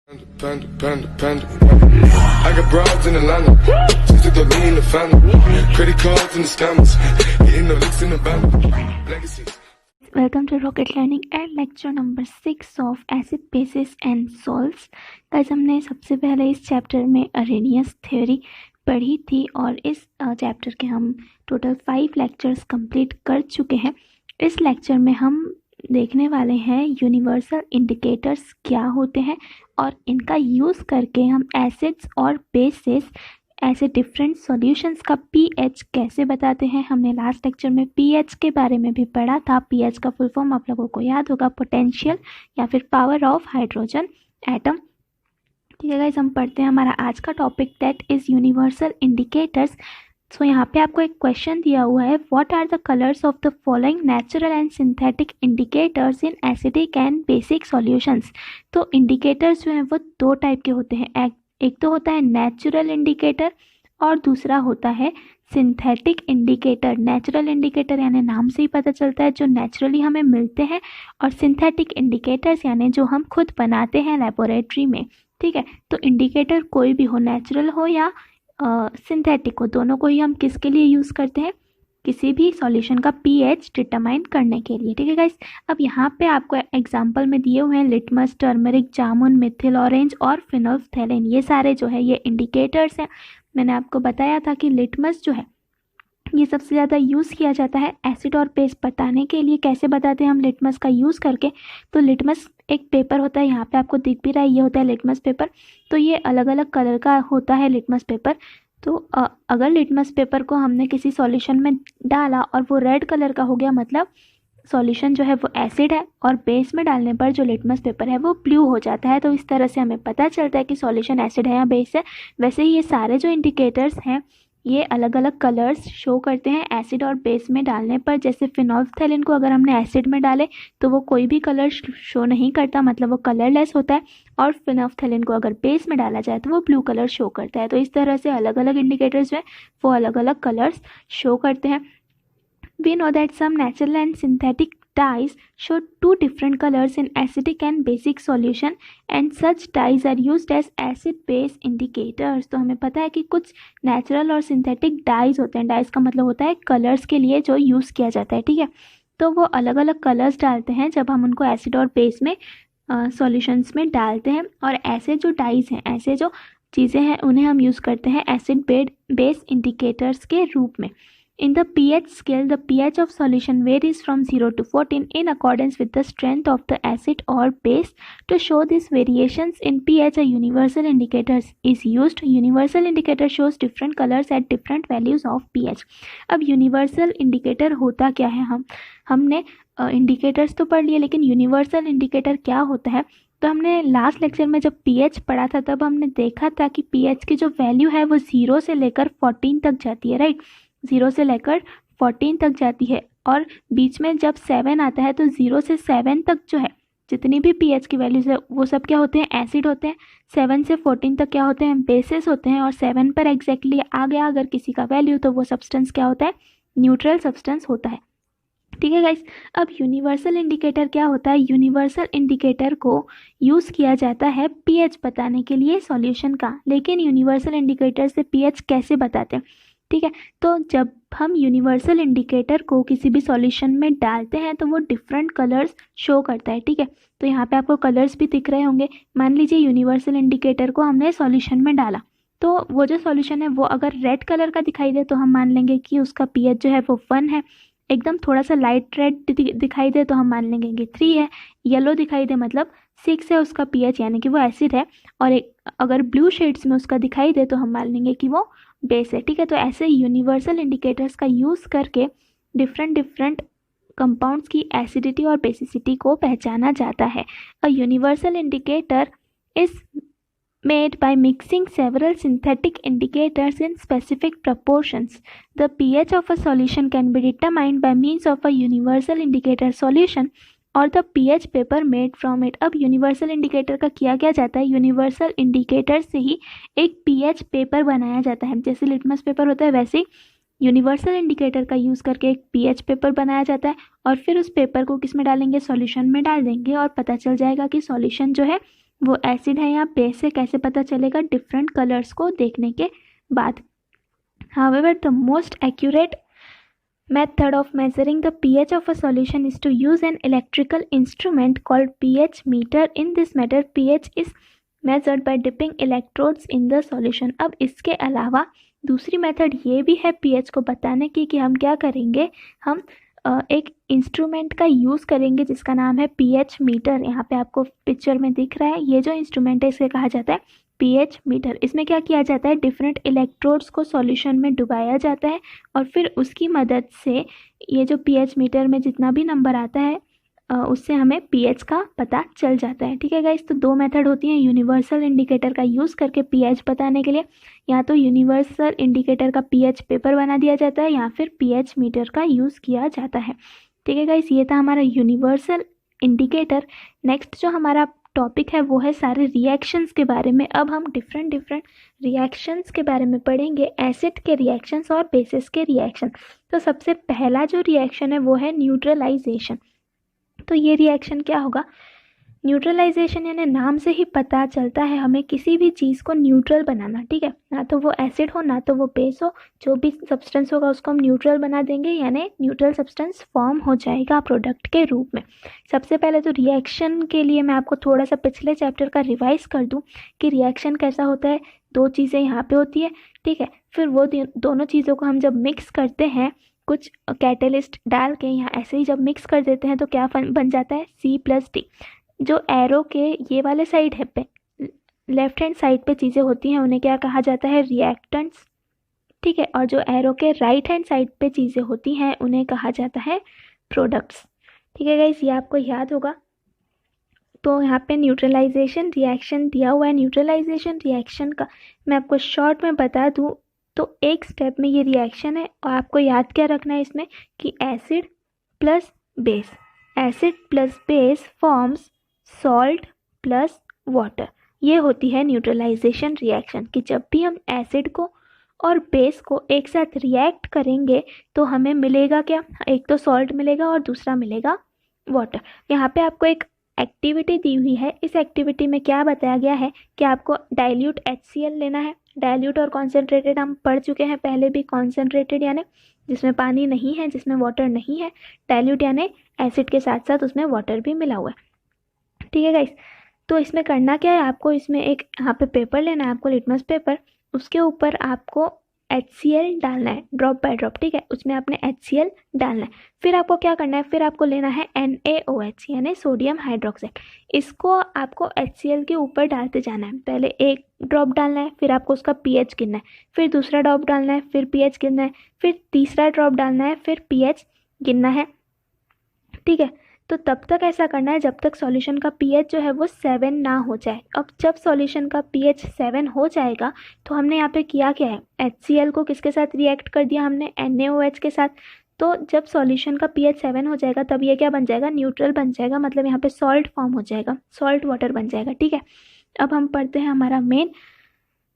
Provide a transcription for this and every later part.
Panda. I got broads in Atlanta. Just to throw me in the family. Credit cards and the scammers. Getting the licks in the band. Legacies. Welcome to Rocket Learning and lecture number 6 of acid bases and salts। Guys हमने सबसे पहले इस chapter में Arrhenius theory पढ़ी थी और इस chapter के हम टोटल 5 लेक्चर्स कंप्लीट कर चुके हैं। इस लेक्चर में हम देखने वाले हैं यूनिवर्सल इंडिकेटर्स क्या होते हैं और इनका यूज़ करके हम एसिड्स और बेसेस ऐसे डिफरेंट सॉल्यूशंस का पीएच कैसे बताते हैं। हमने लास्ट लेक्चर में पीएच के बारे में भी पढ़ा था। पीएच का फुल फॉर्म आप लोगों को याद होगा, पोटेंशियल या फिर पावर ऑफ हाइड्रोजन एटम। ठीक है गाइस, हम पढ़ते हैं हमारा आज का topic that is universal indicators. So यहाँ पे आपको एक क्वेश्चन दिया हुआ है, what are the colours of the following natural and synthetic indicators in acidic and basic solutions. तो इंडिकेटर्स जो हैं वो दो टाइप के होते हैं, एक तो होता है नेचुरल इंडिकेटर और दूसरा होता है सिंथेटिक इंडिकेटर। नेचुरल इंडिकेटर यानी नाम से ही पता चलता है जो नेचुरली हमें मिलते हैं, और सिंथेटिक इंडिकेटर्स यानी जो हम खुद बनाते हैं लेबोरेटरी में। ठीक है, तो इंडिकेटर कोई भी हो, नेचुरल हो या सिंथेटिक हो, दोनों को ही हम किसके लिए यूज़ करते हैं, किसी भी सॉल्यूशन का पीएच डिटरमाइन करने के लिए। ठीक है गाइस, अब यहाँ पे आपको एग्जांपल में दिए हुए हैं लिटमस, टर्मरिक, जामुन, मिथिल ऑरेंज और फिनोल्फ्थेलिन। ये सारे जो है ये इंडिकेटर्स हैं। मैंने आपको बताया था कि लिटमस जो है ये सबसे ज़्यादा यूज़ किया जाता है एसिड और बेस बताने के लिए। कैसे बताते हैं हम लिटमस का यूज़ करके, तो लिटमस एक पेपर होता है, यहाँ पे आपको दिख भी रहा है, ये होता है लिटमस पेपर। तो ये अलग अलग कलर का होता है लिटमस पेपर। तो अगर लिटमस पेपर को हमने किसी सॉल्यूशन में डाला और वो रेड कलर का हो गया, मतलब सॉल्यूशन जो है वो एसिड है, और बेस में डालने पर जो लिटमस पेपर है वो ब्लू हो जाता है। तो इस तरह से हमें पता चलता है कि सॉल्यूशन एसिड है या बेस है। वैसे ही ये सारे जो इंडिकेटर्स हैं ये अलग अलग कलर्स शो करते हैं एसिड और बेस में डालने पर। जैसे फिनोल्फ्थेलिन को अगर हमने एसिड में डाले तो वो कोई भी कलर शो नहीं करता, मतलब वो कलरलेस होता है, और फिनोल्फ्थेलिन को अगर बेस में डाला जाए तो वो ब्लू कलर शो करता है। तो इस तरह से अलग अलग इंडिकेटर्स जो है वो अलग अलग कलर्स शो करते हैं। We know that some natural and synthetic dyes show two different colors in acidic and basic solution, and such dyes are used as acid base indicators। तो हमें पता है कि कुछ नेचुरल और सिंथेटिक डाइज होते हैं। डाइज का मतलब होता है कलर्स के लिए जो यूज़ किया जाता है। ठीक है, तो वो अलग अलग कलर्स डालते हैं जब हम उनको एसिड और बेस में सॉल्यूशंस में डालते हैं। और ऐसे जो डाइज हैं, ऐसे जो चीज़ें हैं, उन्हें हम यूज़ करते हैं एसिड बेस इंडिकेटर्स के रूप में। In the pH scale, the pH of solution varies from 0 to 14 in accordance with the strength of the acid or base. To show these variations in pH, a universal indicator is used. Universal indicator shows different colors at different values of pH. अब universal indicator होता क्या है, हमने indicators तो पढ़ लिए, लेकिन universal indicator क्या होता है। तो हमने लास्ट लेक्चर में जब पीएच पढ़ा था तब हमने देखा था कि पीएच की जो वैल्यू है वो 0 से लेकर 14 तक जाती है, राइट। 0 से लेकर 14 तक जाती है, और बीच में जब 7 आता है तो 0 से 7 तक जो है जितनी भी पीएच की वैल्यूज है वो सब क्या होते हैं, एसिड होते हैं। 7 से 14 तक क्या होते हैं, बेसिस होते हैं। और 7 पर एग्जैक्टली आ गया अगर किसी का वैल्यू तो वो सब्सटेंस क्या होता है, न्यूट्रल सब्सटेंस होता है। ठीक है गाइस, अब यूनिवर्सल इंडिकेटर क्या होता है। यूनिवर्सल इंडिकेटर को यूज़ किया जाता है पीएच बताने के लिए सॉल्यूशन का। लेकिन यूनिवर्सल इंडिकेटर से पीएच कैसे बताते हैं, ठीक है। तो जब हम यूनिवर्सल इंडिकेटर को किसी भी सॉल्यूशन में डालते हैं तो वो डिफरेंट कलर्स शो करता है। ठीक है, तो यहाँ पे आपको कलर्स भी दिख रहे होंगे। मान लीजिए यूनिवर्सल इंडिकेटर को हमने सॉल्यूशन में डाला, तो वो जो सॉल्यूशन है वो अगर रेड कलर का दिखाई दे तो हम मान लेंगे कि उसका पीएच जो है वो 1 है। एकदम थोड़ा सा लाइट रेड दिखाई दे तो हम मान लेंगे कि 3 है। येलो दिखाई दे मतलब 6 है उसका पीएच, यानी कि वो एसिड है। और एक अगर ब्लू शेड्स में उसका दिखाई दे तो हम मान लेंगे कि वो बेस है। ठीक है, तो ऐसे यूनिवर्सल इंडिकेटर्स का यूज़ करके डिफरेंट कंपाउंड्स की एसिडिटी और बेसिसिटी को पहचाना जाता है। A universal indicator is made by mixing several synthetic indicators in specific proportions. The pH of a solution can be determined by means of a universal indicator solution or the pH paper made from it. अब universal indicator का किया क्या जाता है, universal indicator से ही एक pH paper बनाया जाता है। जैसे लिटमस पेपर होता है वैसे ही यूनिवर्सल इंडिकेटर का यूज़ करके एक पीएच पेपर बनाया जाता है, और फिर उस पेपर को किस में डालेंगे, सॉल्यूशन में डाल देंगे, और पता चल जाएगा कि सॉल्यूशन जो है वो एसिड है या बेस है कैसे पता चलेगा? डिफरेंट कलर्स को देखने के बाद. However, the most accurate method of measuring the pH of a solution is to use an electrical instrument called pH meter. In this method, pH is measured by dipping electrodes in the solution. अब इसके अलावा दूसरी method ये भी है pH को बताने की कि हम क्या करेंगे, हम एक इंस्ट्रूमेंट का यूज़ करेंगे जिसका नाम है pH मीटर. यहाँ पे आपको पिक्चर में दिख रहा है, ये जो इंस्ट्रूमेंट है इसे कहा जाता है pH मीटर. इसमें क्या किया जाता है, डिफरेंट इलेक्ट्रोड्स को सॉल्यूशन में डुबाया जाता है और फिर उसकी मदद से ये जो pH मीटर में जितना भी नंबर आता है उससे हमें pH का पता चल जाता है. ठीक है गाइस, तो दो मेथड होती हैं यूनिवर्सल इंडिकेटर का यूज़ करके pH बताने के लिए. या तो यूनिवर्सल इंडिकेटर का pH पेपर बना दिया जाता है या फिर pH मीटर का यूज़ किया जाता है. ठीक है गाइस, ये था हमारा यूनिवर्सल इंडिकेटर. नेक्स्ट जो हमारा टॉपिक है वो है सारे रिएक्शंस के बारे में. अब हम डिफरेंट रिएक्शंस के बारे में पढ़ेंगे, एसिड के रिएक्शंस और बेसिस के रिएक्शन. तो सबसे पहला जो रिएक्शन है वो है न्यूट्रलाइजेशन. तो ये रिएक्शन क्या होगा, न्यूट्रलाइजेशन यानी नाम से ही पता चलता है हमें किसी भी चीज़ को न्यूट्रल बनाना. ठीक है, ना तो वो एसिड हो ना तो वो बेस हो, जो भी सब्सटेंस होगा उसको हम न्यूट्रल बना देंगे, यानी न्यूट्रल सब्सटेंस फॉर्म हो जाएगा प्रोडक्ट के रूप में. सबसे पहले तो रिएक्शन के लिए मैं आपको थोड़ा सा पिछले चैप्टर का रिवाइज कर दूं कि रिएक्शन कैसा होता है. दो चीज़ें यहाँ पे होती है. ठीक है, फिर वो दोनों चीज़ों को हम जब मिक्स करते हैं कुछ कैटलिस्ट डाल के, यहाँ ऐसे ही जब मिक्स कर देते हैं तो क्या बन जाता है, C+D. जो एरो के ये वाले साइड है पे लेफ्ट हैंड साइड पे चीज़ें होती हैं उन्हें क्या कहा जाता है, रिएक्टेंट्स. ठीक है, और जो एरो के राइट हैंड साइड पे चीज़ें होती हैं उन्हें कहा जाता है प्रोडक्ट्स. ठीक है गाइस, ये आपको याद होगा. तो यहाँ पे न्यूट्रलाइजेशन रिएक्शन दिया हुआ है. न्यूट्रलाइजेशन रिएक्शन का मैं आपको शॉर्ट में बता दूँ तो एक स्टेप में ये रिएक्शन है और आपको याद क्या रखना है इसमें कि acid plus base, acid plus base forms salt plus water. ये होती है न्यूट्रलाइजेशन रिएक्शन कि जब भी हम एसिड को और बेस को एक साथ रिएक्ट करेंगे तो हमें मिलेगा क्या, एक तो सॉल्ट मिलेगा और दूसरा मिलेगा वाटर. यहाँ पे आपको एक एक्टिविटी दी हुई है. इस एक्टिविटी में क्या बताया गया है कि आपको डाइल्यूट HCl लेना है. डाइल्यूट और कॉन्सेंट्रेटेड हम पढ़ चुके हैं पहले भी. कॉन्सेंट्रेटेड यानी जिसमें पानी नहीं है, जिसमें वाटर नहीं है. डाइल्यूट यानी एसिड के साथ साथ उसमें वाटर भी मिला हुआ है. ठीक है गाइस, तो इसमें करना क्या है, आपको इसमें एक यहाँ पे पेपर लेना है, आपको लिटमस पेपर. उसके ऊपर आपको HCl डालना है ड्रॉप बाय ड्रॉप. ठीक है, उसमें आपने HCl डालना है. फिर आपको क्या करना है, फिर आपको लेना है NaOH यानी सोडियम हाइड्रोक्साइड. इसको आपको HCl के ऊपर डालते जाना है. पहले एक ड्रॉप डालना है, फिर आपको उसका pH गिनना है, फिर दूसरा ड्रॉप डालना है, फिर pH गिनना है, फिर तीसरा ड्रॉप डालना है, फिर pH गिनना है. ठीक है, तो तब तक ऐसा करना है जब तक सॉल्यूशन का pH जो है वो 7 ना हो जाए. अब जब सॉल्यूशन का pH 7 हो जाएगा तो हमने यहाँ पे किया क्या है, HCl को किसके साथ रिएक्ट कर दिया हमने, NaOH के साथ. तो जब सॉल्यूशन का pH 7 हो जाएगा तब ये क्या बन जाएगा, न्यूट्रल बन जाएगा. मतलब यहाँ पे सॉल्ट फॉर्म हो जाएगा, सॉल्ट वाटर बन जाएगा. ठीक है, अब हम पढ़ते हैं हमारा मेन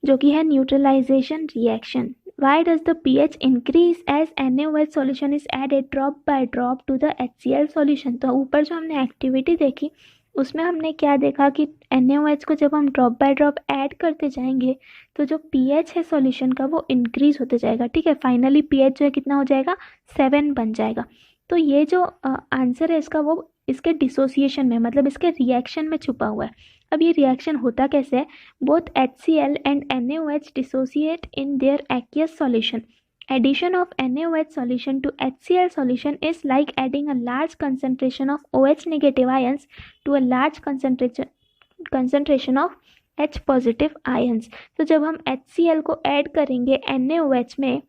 जो कि है neutralisation reaction. Why does the pH increase as NaOH solution is added drop by drop to the HCl solution? तो ऊपर जो हमने एक्टिविटी देखी उसमें हमने क्या देखा कि NaOH को जब हम ड्रॉप बाय ड्रॉप ऐड करते जाएंगे तो जो pH है सॉल्यूशन का वो इंक्रीज होते जाएगा. ठीक है, फाइनली pH जो है कितना हो जाएगा, 7 बन जाएगा. तो ये जो आंसर है इसका वो इसके डिसोसिएशन में, मतलब इसके रिएक्शन में छुपा हुआ है. अब ये रिएक्शन होता कैसे है, both HCl and NaOH dissociate in their aqueous solution. Addition of NaOH solution to HCl solution is like adding a large concentration of OH negative ions to a large concentration of H positive ions. तो जब हम HCl को add करेंगे NaOH में,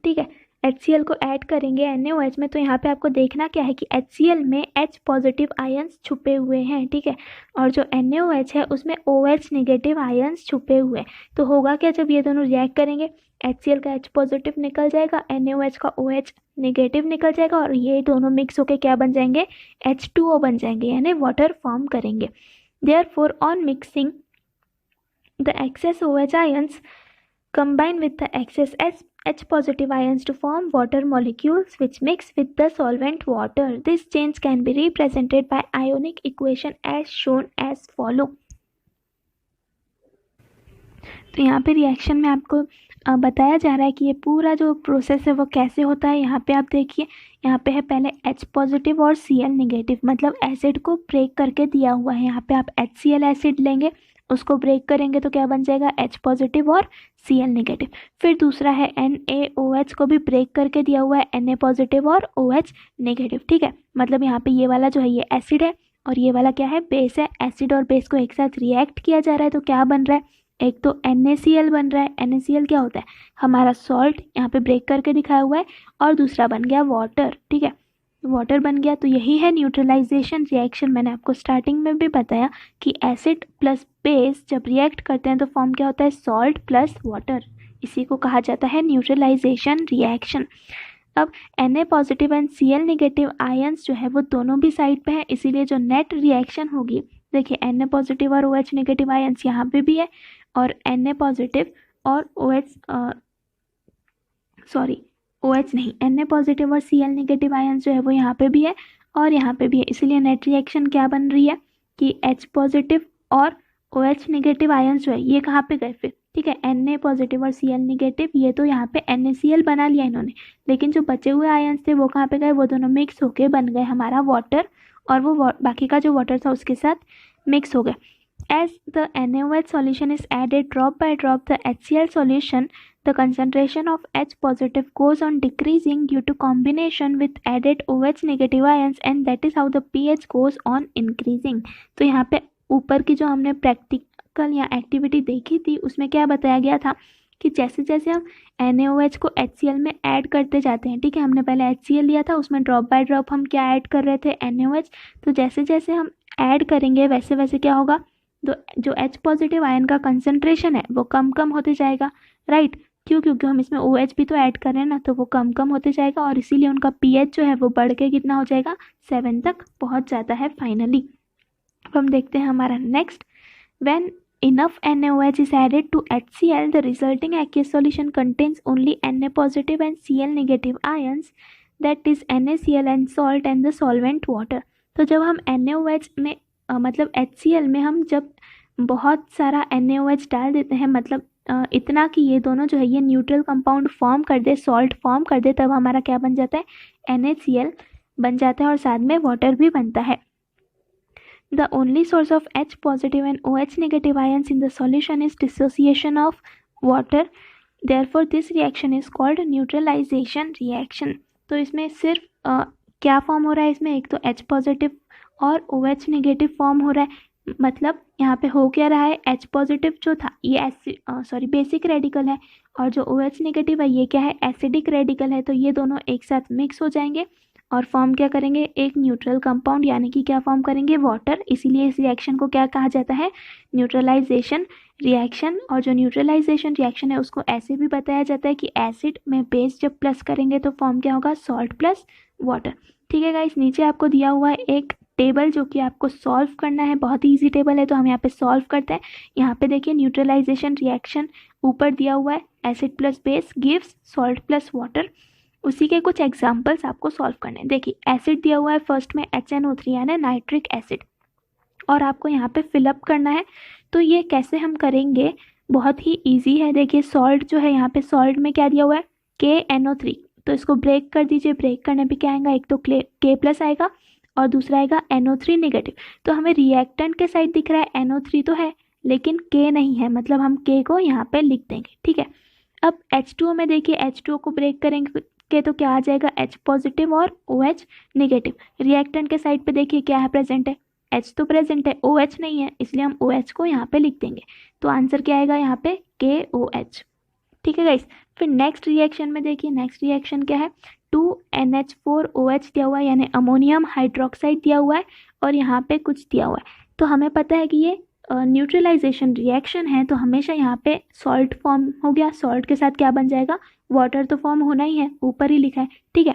ठीक है, HCl को add करेंगे NaOH में, तो यहाँ पे आपको देखना क्या है कि HCl में H पॉजिटिव आयंस छुपे हुए हैं. ठीक है, और जो NaOH है उसमें OH नेगेटिव आयंस छुपे हुए हैं. तो होगा क्या, जब ये दोनों रिएक्ट करेंगे HCl का H पॉजिटिव निकल जाएगा, NaOH का OH नेगेटिव निकल जाएगा और ये दोनों मिक्स होके क्या बन जाएंगे, H2O बन जाएंगे यानी वाटर फॉर्म करेंगे. Therefore on mixing the excess OH ions combine with the excess H positive ions to form water molecules which mix with the solvent water. This change can be represented by ionic equation as shown as follow. तो यहाँ पे reaction में आपको बताया जा रहा है कि ये पूरा जो प्रोसेस है वो कैसे होता है। यहाँ पे आप देखिए, यहाँ पे है पहले H पॉजिटिव और Cl नेगेटिव, मतलब एसिड को ब्रेक करके दिया हुआ है। यहाँ पे आप HCl एसिड लेंगे, उसको ब्रेक करेंगे तो क्या बन जाएगा, H पॉजिटिव और Cl नेगेटिव। फिर दूसरा है NaOH को भी ब्रेक करके दिया हुआ है, Na पॉजिटिव और OH नेगेटिव। ठीक है, मतलब यहाँ पे ये वाला जो है ये एसिड है और ये वाला क्या है, बेस है। एसिड और बेस को एक साथ रिएक्ट किया जा रहा है तो क्या बन रहा है, एक तो NaCl बन रहा है। NaCl क्या होता है, हमारा सॉल्ट, यहाँ पे ब्रेक करके दिखाया हुआ है, और दूसरा बन गया वाटर। ठीक है, वाटर बन गया। तो यही है न्यूट्रलाइजेशन रिएक्शन। मैंने आपको स्टार्टिंग में भी बताया कि एसिड प्लस बेस जब रिएक्ट करते हैं तो फॉर्म क्या होता है, सॉल्ट प्लस वाटर। इसी को कहा जाता है न्यूट्रलाइजेशन रिएक्शन। अब Na positive and Cl negative ions जो है वो दोनों भी साइड पे है, इसीलिए जो नेट रिएक्शन होगी, देखिए Na पॉजिटिव और OH नेगेटिव आयंस यहाँ पे भी है, और Na पॉजिटिव और OH नहीं, Na पॉजिटिव और Cl नेगेटिव आयंस जो है वो यहाँ पे भी है और यहाँ पे भी है। इसीलिए नेट रिएक्शन क्या बन रही है कि H पॉजिटिव और OH नेगेटिव आयंस जो है ये कहाँ पे गए फिर। ठीक है, Na पॉजिटिव और Cl नेगेटिव, ये तो यहाँ पे NaCl बना लिया इन्होंने, लेकिन जो बचे हुए आयंस थे वो कहाँ पे गए, वो दोनों मिक्स होके बन गए हमारा वाटर, और वो बाकी का जो वाटर था उसके साथ मिक्स हो गए। As the NaOH solution is added drop by drop the HCl solution, the concentration of H positive goes on decreasing due to combination with added OH negative ions, and that is how the pH goes on increasing. तो यहाँ पे ऊपर की जो हमने practical या activity देखी थी उसमें क्या बताया गया था कि जैसे जैसे हम NaOH को HCl में ऐड करते जाते हैं, ठीक है, हमने पहले HCl लिया था, उसमें ड्रॉप बाय ड्रॉप हम क्या ऐड कर रहे थे, NaOH। तो जैसे जैसे हम ऐड करेंगे वैसे वैसे क्या होगा, तो जो H पॉजिटिव आयन का कंसंट्रेशन है वो कम कम होते जाएगा, राइट। क्यों, क्योंकि हम इसमें OH भी तो ऐड कर रहे हैं ना, तो वो कम कम होते जाएगा और इसीलिए उनका pH जो है वो बढ़ के कितना हो जाएगा, 7 तक पहुंच जाता है फाइनली। अब हम देखते हैं हमारा next, when enough NaOH is added to HCl, the resulting aqueous solution contains only Na positive and Cl negative ions, that is NaCl and salt and the solvent water। तो जब हम NaOH में मतलब HCl में हम जब बहुत सारा NaOH डाल देते हैं, मतलब इतना कि ये दोनों जो है ये न्यूट्रल कंपाउंड फॉर्म कर दे, सॉल्ट फॉर्म कर दे, तब हमारा क्या बन जाता है, NaCl बन जाता है और साथ में वाटर भी बनता है। The only source of H positive and OH negative ions in the solution is dissociation of water. Therefore, this reaction is called neutralization reaction. तो इसमें सिर्फ क्या फॉर्म हो रहा है, इसमें एक तो H पॉजिटिव और OH नेगेटिव फॉर्म हो रहा है। मतलब यहाँ पे हो क्या रहा है, H पॉजिटिव जो था ये बेसिक रेडिकल है, और जो OH नेगेटिव है ये क्या है, एसिडिक रेडिकल है। तो ये दोनों एक साथ मिक्स हो जाएंगे और फॉर्म क्या करेंगे, एक न्यूट्रल कंपाउंड, यानी कि क्या फॉर्म करेंगे, वाटर। इसीलिए इस रिएक्शन को क्या कहा जाता है, न्यूट्रलाइजेशन रिएक्शन। और जो न्यूट्रलाइजेशन रिएक्शन है उसको ऐसे भी बताया जाता है कि एसिड में बेस जब प्लस करेंगे तो फॉर्म क्या होगा, सॉल्ट प्लस वाटर। ठीक है गाइस, नीचे आपको दिया हुआ है एक टेबल जो कि आपको सॉल्व करना है, बहुत ही ईजी टेबल है, तो हम यहाँ पे सॉल्व करते हैं। यहाँ पे देखिए न्यूट्रलाइजेशन रिएक्शन ऊपर दिया हुआ है, acid plus base gives salt plus water. उसी के कुछ एग्जाम्पल्स आपको सॉल्व करने हैं। देखिए एसिड दिया हुआ है फर्स्ट में HNO3 यानी नाइट्रिक एसिड, और आपको यहाँ पे फिलअप करना है। तो ये कैसे हम करेंगे, बहुत ही इजी है। देखिए सॉल्ट जो है, यहाँ पे सॉल्ट में क्या दिया हुआ है, KNO3, तो इसको ब्रेक कर दीजिए। ब्रेक करने पे क्या आएगा, एक तो K प्लस आएगा और दूसरा आएगा NO3 नेगेटिव। तो हमें रिएक्टेंट के साइड दिख रहा है NO3 तो है लेकिन K नहीं है, मतलब हम K को यहाँ पे लिख देंगे। ठीक है, अब H2O में देखिए H2O को ब्रेक करेंगे के तो क्या आ जाएगा, H पॉजिटिव और OH नेगेटिव। रिएक्टेंट के साइड पे देखिए क्या है, प्रेजेंट है, H तो प्रेजेंट है, OH नहीं है, इसलिए हम OH को यहाँ पे लिख देंगे। तो आंसर क्या आएगा यहाँ पे, KOH। ठीक है गाइस, फिर नेक्स्ट रिएक्शन में देखिए, नेक्स्ट रिएक्शन क्या है, 2NH4OH दिया हुआ है, यानी अमोनियम हाइड्रोक्साइड दिया हुआ है, और यहाँ पे कुछ दिया हुआ है। तो हमें पता है कि ये न्यूट्रलाइजेशन रिएक्शन है, तो हमेशा यहाँ पे सॉल्ट फॉर्म हो गया, सॉल्ट के साथ क्या बन जाएगा, वाटर तो फॉर्म होना ही है, ऊपर ही लिखा है। ठीक है,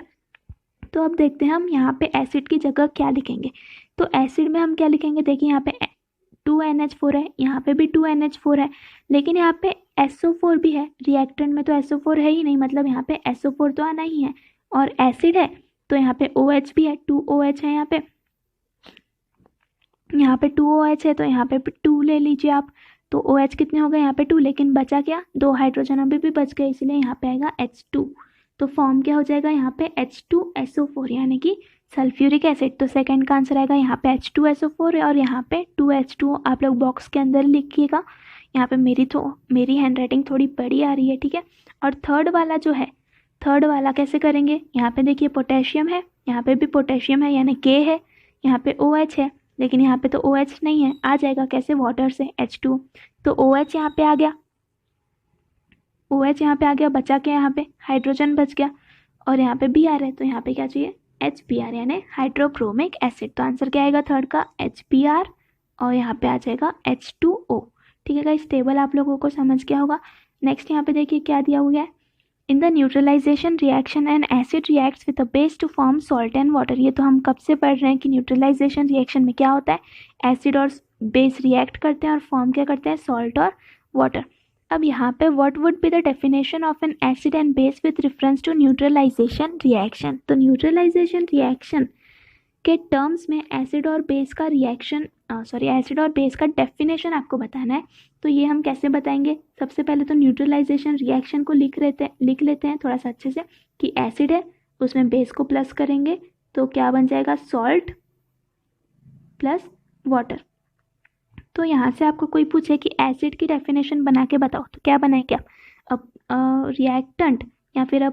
तो अब देखते हैं हम यहाँ पे एसिड की जगह क्या लिखेंगे। तो एसिड में हम क्या लिखेंगे, देखिए यहाँ पे 2NH4 है, यहाँ पे भी 2NH4 है, लेकिन यहाँ पे SO4 भी है। रिएक्टेंट में तो SO4 है ही नहीं, मतलब यहाँ पे SO4 तो आना ही है, और एसिड है तो यहाँ पे OH भी है, 2OH है, यहाँ पे 2OH है, तो यहाँ पे 2 ले लीजिए आप। तो OH कितने हो गए यहाँ पे 2, लेकिन बचा क्या, 2 हाइड्रोजन अभी भी बच गए, इसलिए यहाँ पे आएगा H2। तो फॉर्म क्या हो जाएगा यहाँ पे H2SO4 यानी कि सल्फ्यूरिक एसिड। तो सेकंड का आंसर आएगा यहाँ पे H2SO4 और यहाँ पे 2H2O आप लोग बॉक्स के अंदर लिखिएगा। यहाँ पे मेरी हैंड राइटिंग थोड़ी बड़ी आ रही है, ठीक है। और थर्ड वाला जो है, थर्ड वाला कैसे करेंगे, यहाँ पे देखिए पोटेशियम है, यहाँ पे भी पोटेशियम है यानी K है, यहाँ पे OH है, लेकिन यहाँ पे तो OH नहीं है, आ जाएगा कैसे, वाटर से H2। तो OH यहाँ पे आ गया, OH यहाँ पे आ गया, बचा क्या यहाँ पे, हाइड्रोजन बच गया, और यहाँ पे Br है, तो यहाँ पे क्या चाहिए, HBr यानी हाइड्रोक्रोमिक एसिड। तो आंसर क्या आएगा थर्ड का, HBr, और यहाँ पे आ जाएगा H2O। ठीक है गाइस, टेबल आप लोगों को समझ गया होगा। नेक्स्ट यहाँ पे देखिए क्या दिया हुआ है, in the neutralisation reaction an acid reacts with a base to form salt and water. ये तो हम कब से पढ़ रहे हैं कि न्यूट्रलाइजेशन रिएक्शन में क्या होता है, एसिड और बेस रिएक्ट करते हैं और फॉर्म क्या करते हैं, सॉल्ट और वाटर। अब यहाँ पे what would be the definition of an acid and base with reference to neutralisation reaction. तो न्यूट्रलाइजेशन रिएक्शन के टर्म्स में एसिड और बेस का एसिड और बेस का डेफिनेशन आपको बताना है। तो ये हम कैसे बताएंगे, सबसे पहले तो न्यूट्रलाइजेशन रिएक्शन को लिख लेते हैं थोड़ा सा अच्छे से, कि एसिड है उसमें बेस को प्लस करेंगे तो क्या बन जाएगा, सॉल्ट प्लस वाटर। तो यहाँ से आपको कोई पूछे कि एसिड की डेफिनेशन बना के बताओ, तो क्या बनाएंगे आप, रिएक्टेंट या फिर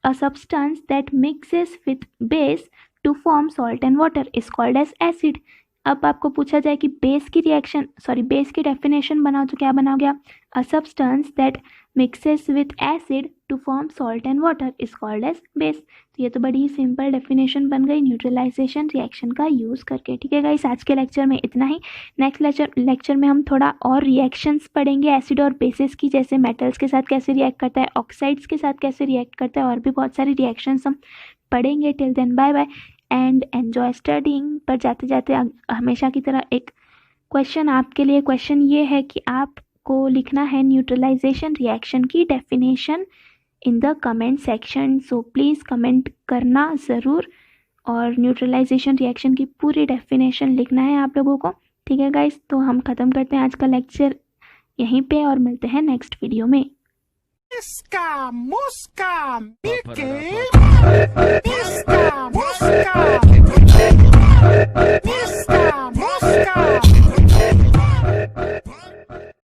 a substance that mixes with base to form salt and water is called as acid. अब आपको पूछा जाए कि बेस की डेफिनेशन बनाओ, तो क्या बनाओगे आप, a substance that mixes with acid to form salt and water is called as base. तो ये तो बड़ी ही सिंपल डेफिनेशन बन गई न्यूट्रलाइजेशन रिएक्शन का यूज़ करके। ठीक है गाइस, आज के लेक्चर में इतना ही। नेक्स्ट लेक्चर में हम थोड़ा और रिएक्शंस पढ़ेंगे एसिड और बेसिस की, जैसे मेटल्स के साथ कैसे रिएक्ट करता है, ऑक्साइड्स के साथ कैसे रिएक्ट करता है, और भी बहुत सारी रिएक्शंस हम पढ़ेंगे। Till then bye bye and enjoy studying. पर जाते जाते हमेशा की तरह एक क्वेश्चन आपके लिए, क्वेश्चन ये है कि आपको लिखना है न्यूट्रलाइजेशन रिएक्शन की definition in the comment section. So please comment करना ज़रूर और न्यूट्रलाइजेशन रिएक्शन की पूरी डेफिनेशन लिखना है आप लोगों को। ठीक है गाइस, तो हम ख़त्म करते हैं आज का लेक्चर यहीं पे और मिलते हैं नेक्स्ट वीडियो में। Miska, Muska, Mickey, Miska, Muska.